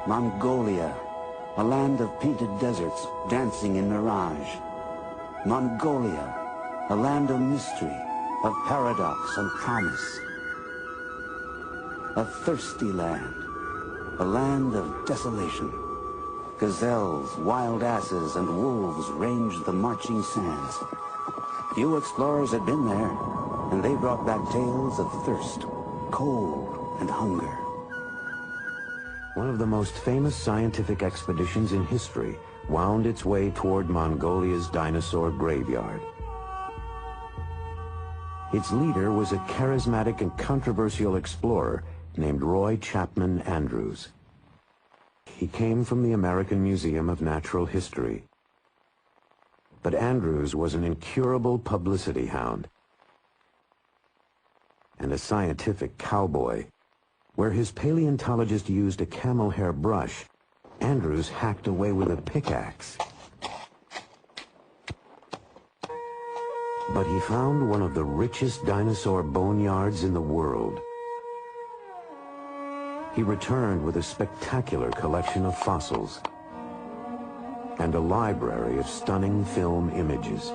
Mongolia, a land of painted deserts dancing in mirage. Mongolia, a land of mystery, of paradox and promise. A thirsty land, a land of desolation. Gazelles, wild asses, and wolves ranged the marching sands. Few explorers had been there, and they brought back tales of thirst, cold, and hunger. One of the most famous scientific expeditions in history wound its way toward Mongolia's dinosaur graveyard. Its leader was a charismatic and controversial explorer named Roy Chapman Andrews. He came from the American Museum of Natural History. But Andrews was an incurable publicity hound and a scientific cowboy. Where his paleontologist used a camel hair brush, Andrews hacked away with a pickaxe. But he found one of the richest dinosaur boneyards in the world. He returned with a spectacular collection of fossils and a library of stunning film images.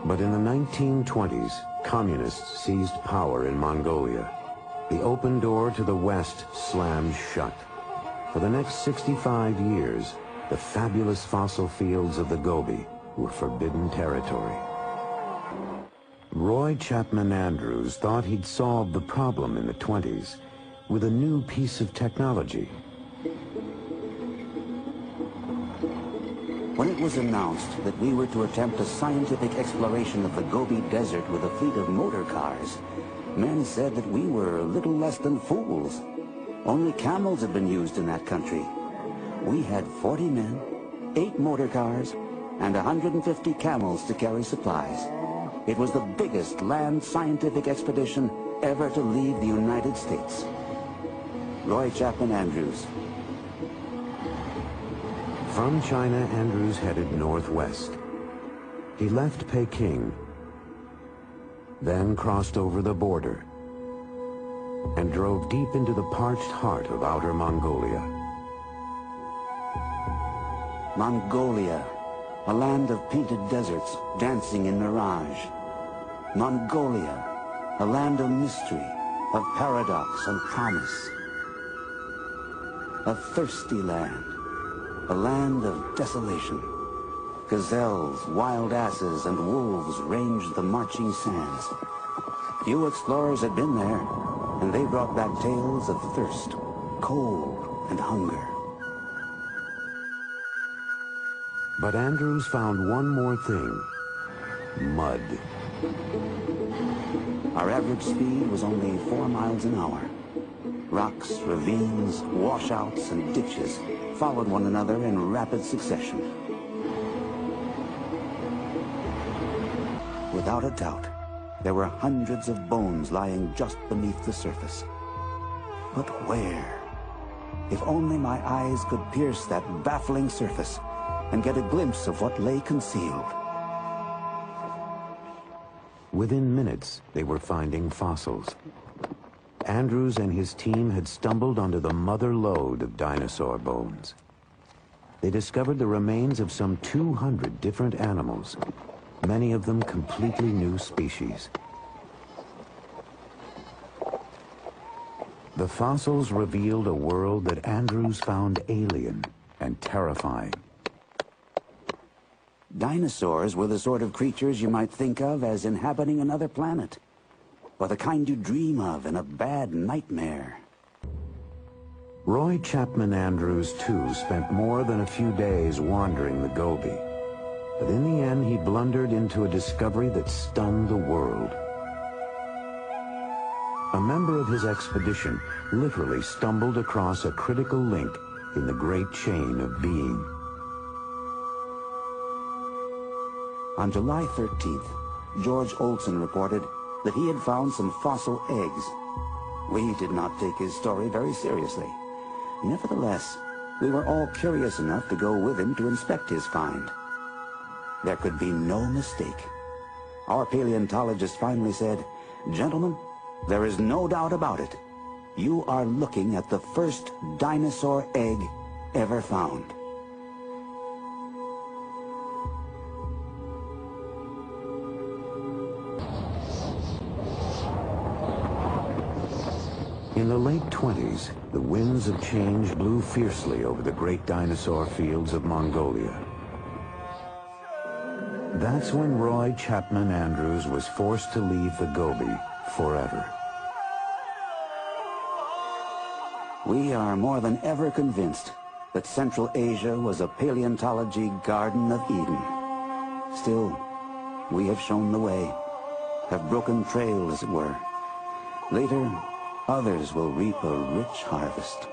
But in the 1920s, communists seized power in Mongolia. The open door to the west slammed shut. For the next 65 years, the fabulous fossil fields of the Gobi were forbidden territory. Roy Chapman Andrews thought he'd solved the problem in the 20s with a new piece of technology. When it was announced that we were to attempt a scientific exploration of the Gobi Desert with a fleet of motor cars, men said that we were little less than fools. Only camels had been used in that country. We had 40 men, 8 motor cars, and 150 camels to carry supplies. It was the biggest land scientific expedition ever to leave the United States. Roy Chapman Andrews. From China, Andrews headed northwest. He left Peking, then crossed over the border, and drove deep into the parched heart of outer Mongolia. Mongolia, a land of painted deserts dancing in mirage. Mongolia, a land of mystery, of paradox and promise. A thirsty land, a land of desolation. Gazelles, wild asses, and wolves ranged the marching sands. Few explorers had been there, and they brought back tales of thirst, cold, and hunger. But Andrews found one more thing: mud. Our average speed was only 4 miles an hour. Rocks, ravines, washouts, and ditches followed one another in rapid succession. Without a doubt, there were hundreds of bones lying just beneath the surface. But where? If only my eyes could pierce that baffling surface and get a glimpse of what lay concealed. Within minutes, they were finding fossils. Andrews and his team had stumbled onto the mother lode of dinosaur bones. They discovered the remains of some 200 different animals, many of them completely new species. The fossils revealed a world that Andrews found alien and terrifying. Dinosaurs were the sort of creatures you might think of as inhabiting another planet, or the kind you dream of in a bad nightmare. Roy Chapman Andrews, too, spent more than a few days wandering the Gobi. But in the end, he blundered into a discovery that stunned the world. A member of his expedition literally stumbled across a critical link in the great chain of being. On July 13th, George Olson reported that he had found some fossil eggs. We did not take his story very seriously. Nevertheless, we were all curious enough to go with him to inspect his find. There could be no mistake. Our paleontologist finally said, "Gentlemen, there is no doubt about it. You are looking at the first dinosaur egg ever found." In the late 20s, the winds of change blew fiercely over the great dinosaur fields of Mongolia. That's when Roy Chapman Andrews was forced to leave the Gobi forever. We are more than ever convinced that Central Asia was a paleontology Garden of Eden. Still, we have shown the way, have broken trail, as it were. Later, others will reap a rich harvest.